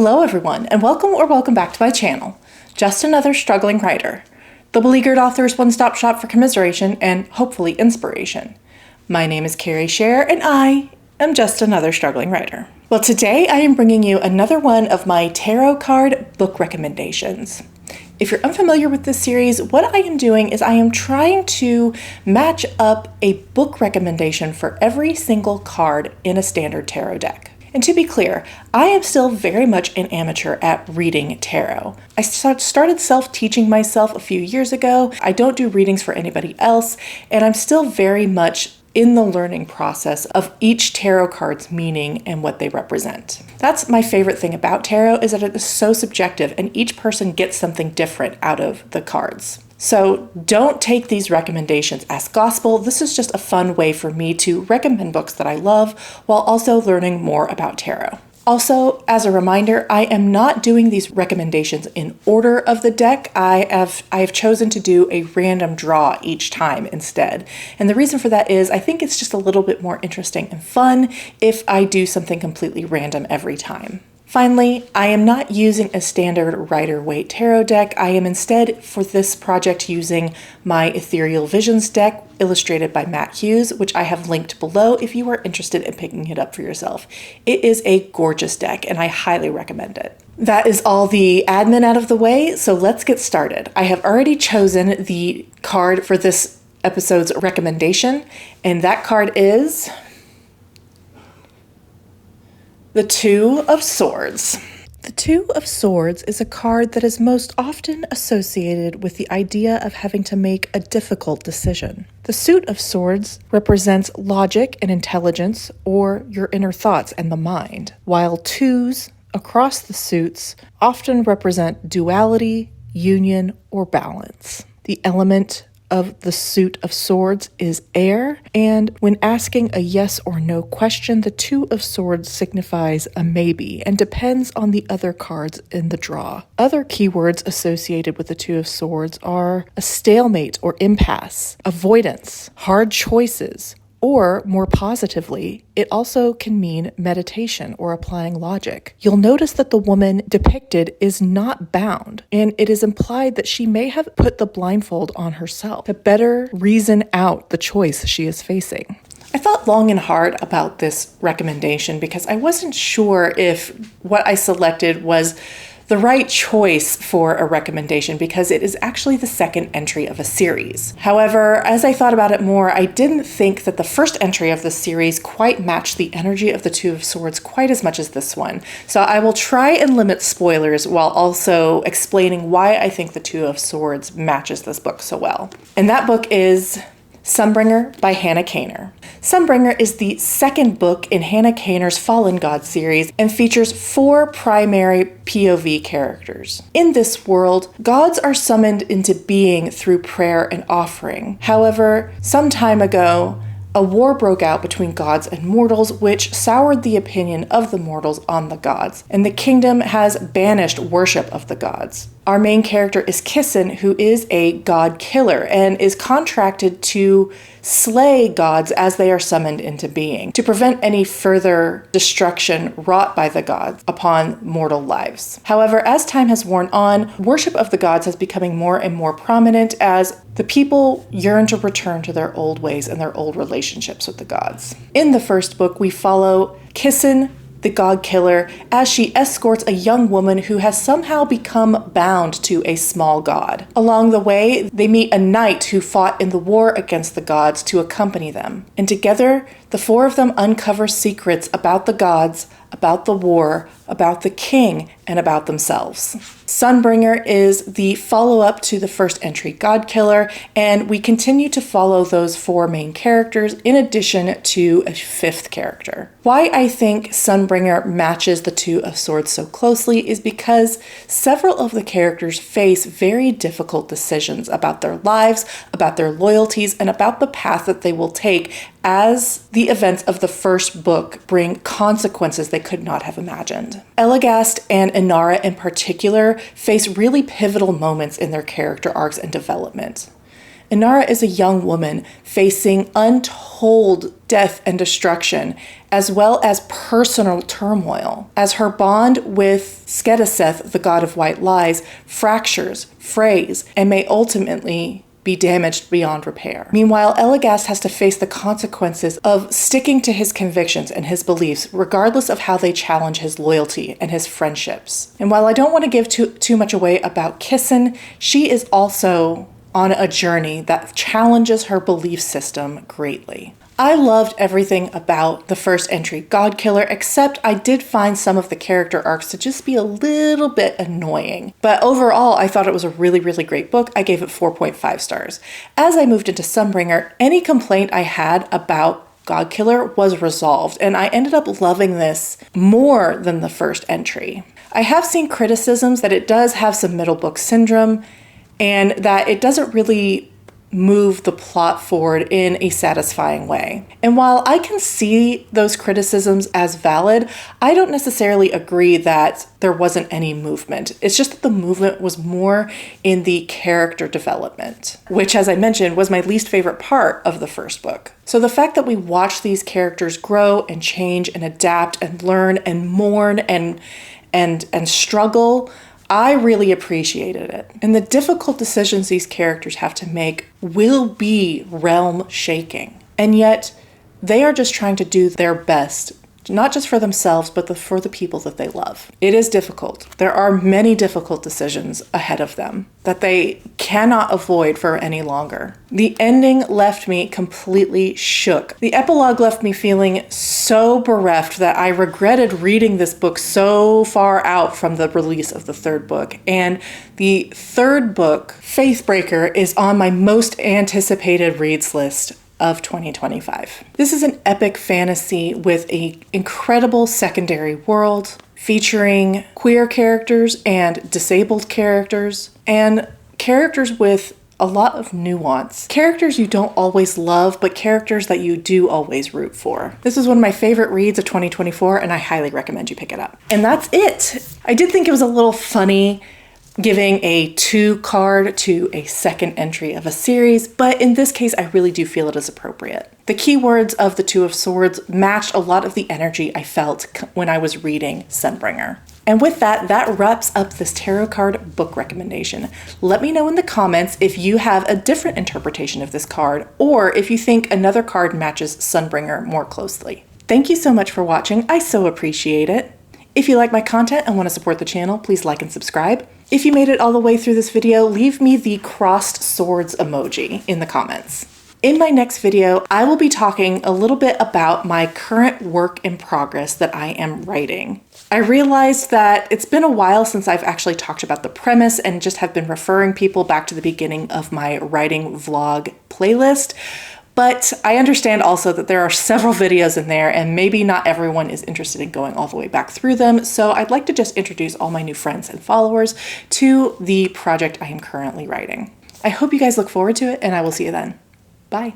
Hello everyone, and welcome back to my channel, Just Another Struggling Writer, the beleaguered author's one-stop shop for commiseration and hopefully inspiration. My name is Carrie Scher, and I am just another struggling writer. Well, today I am bringing you another one of my tarot card book recommendations. If you're unfamiliar with this series, what I am doing is I am trying to match up a book recommendation for every single card in a standard tarot deck. And to be clear, I am still very much an amateur at reading tarot. I started self-teaching myself a few years ago. I don't do readings for anybody else, and I'm still very much in the learning process of each tarot card's meaning and what they represent. That's my favorite thing about tarot, is that it is so subjective and each person gets something different out of the cards. So don't take these recommendations as gospel. This is just a fun way for me to recommend books that I love while also learning more about tarot. Also, as a reminder, I am not doing these recommendations in order of the deck. I have chosen to do a random draw each time instead. And the reason for that is I think it's just a little bit more interesting and fun if I do something completely random every time. Finally, I am not using a standard Rider-Waite tarot deck. I am instead, for this project, using my Ethereal Visions deck, illustrated by Matt Hughes, which I have linked below if you are interested in picking it up for yourself. It is a gorgeous deck, and I highly recommend it. That is all the admin out of the way, so let's get started. I have already chosen the card for this episode's recommendation, and that card is the Two of Swords. The Two of Swords is a card that is most often associated with the idea of having to make a difficult decision. The Suit of Swords represents logic and intelligence, or your inner thoughts and the mind, while twos across the suits often represent duality, union, or balance. The element of the Suit of Swords is air, and when asking a yes or no question, the Two of Swords signifies a maybe and depends on the other cards in the draw. Other keywords associated with the Two of Swords are a stalemate or impasse, avoidance, hard choices, or, more positively, it also can mean meditation or applying logic. You'll notice that the woman depicted is not bound, and it is implied that she may have put the blindfold on herself to better reason out the choice she is facing. I thought long and hard about this recommendation because I wasn't sure if what I selected was the right choice for a recommendation, because it is actually the second entry of a series. However, as I thought about it more, I didn't think that the first entry of the series quite matched the energy of the Two of Swords quite as much as this one. So I will try and limit spoilers while also explaining why I think the Two of Swords matches this book so well. And that book is Sunbringer by Hannah Kaner. Sunbringer is the second book in Hannah Kaner's Fallen God series and features 4 primary POV characters. In this world, gods are summoned into being through prayer and offering. However, some time ago, a war broke out between gods and mortals, which soured the opinion of the mortals on the gods, and the kingdom has banished worship of the gods. Our main character is Kissin, who is a god killer and is contracted to slay gods as they are summoned into being, to prevent any further destruction wrought by the gods upon mortal lives. However, as time has worn on, worship of the gods is becoming more and more prominent as the people yearn to return to their old ways and their old relationships with the gods. In the first book, we follow Kissin, the god killer, as she escorts a young woman who has somehow become bound to a small god. Along the way, they meet a knight who fought in the war against the gods to accompany them. And together, the 4 of them uncover secrets about the gods, about the war, about the king, and about themselves. Sunbringer is the follow-up to the first entry, God Killer, and we continue to follow those 4 main characters in addition to a 5th character. Why I think Sunbringer matches the Two of Swords so closely is because several of the characters face very difficult decisions about their lives, about their loyalties, and about the path that they will take as the events of the first book bring consequences they could not have imagined. Elagast and Inara in particular face really pivotal moments in their character arcs and development. Inara is a young woman facing untold death and destruction, as well as personal turmoil, as her bond with Skedaseth, the god of white lies, fractures, frays, and may ultimately be damaged beyond repair. Meanwhile, Elagast has to face the consequences of sticking to his convictions and his beliefs, regardless of how they challenge his loyalty and his friendships. And while I don't want to give too much away about Kissen, she is also on a journey that challenges her belief system greatly. I loved everything about the first entry, Godkiller, except I did find some of the character arcs to just be a little bit annoying. But overall, I thought it was a really, really great book. I gave it 4.5 stars. As I moved into Sunbringer, any complaint I had about Godkiller was resolved, and I ended up loving this more than the first entry. I have seen criticisms that it does have some middle book syndrome, and that it doesn't really move the plot forward in a satisfying way. And while I can see those criticisms as valid, I don't necessarily agree that there wasn't any movement. It's just that the movement was more in the character development, which, as I mentioned, was my least favorite part of the first book. So the fact that we watch these characters grow and change and adapt and learn and mourn and struggle, I really appreciated it. And the difficult decisions these characters have to make will be realm shaking. And yet they are just trying to do their best, not just for themselves, but for the people that they love. It is difficult. There are many difficult decisions ahead of them that they cannot avoid for any longer. The ending left me completely shook. The epilogue left me feeling so bereft that I regretted reading this book so far out from the release of the third book. And the third book, Faithbreaker, is on my most anticipated reads list of 2025. This is an epic fantasy with an incredible secondary world featuring queer characters and disabled characters and characters with a lot of nuance. Characters you don't always love, but characters that you do always root for. This is one of my favorite reads of 2024, and I highly recommend you pick it up. And that's it. I did think it was a little funny giving a 2 card to a second entry of a series, but in this case, I really do feel it is appropriate. The keywords of the Two of Swords matched a lot of the energy I felt when I was reading Sunbringer. And with that, that wraps up this tarot card book recommendation. Let me know in the comments if you have a different interpretation of this card, or if you think another card matches Sunbringer more closely. Thank you so much for watching. I so appreciate it. If you like my content and want to support the channel, please like and subscribe. If you made it all the way through this video, leave me the crossed swords emoji in the comments. In my next video, I will be talking a little bit about my current work in progress that I am writing. I realized that it's been a while since I've actually talked about the premise and just have been referring people back to the beginning of my writing vlog playlist. But I understand also that there are several videos in there and maybe not everyone is interested in going all the way back through them. So I'd like to just introduce all my new friends and followers to the project I am currently writing. I hope you guys look forward to it, and I will see you then. Bye.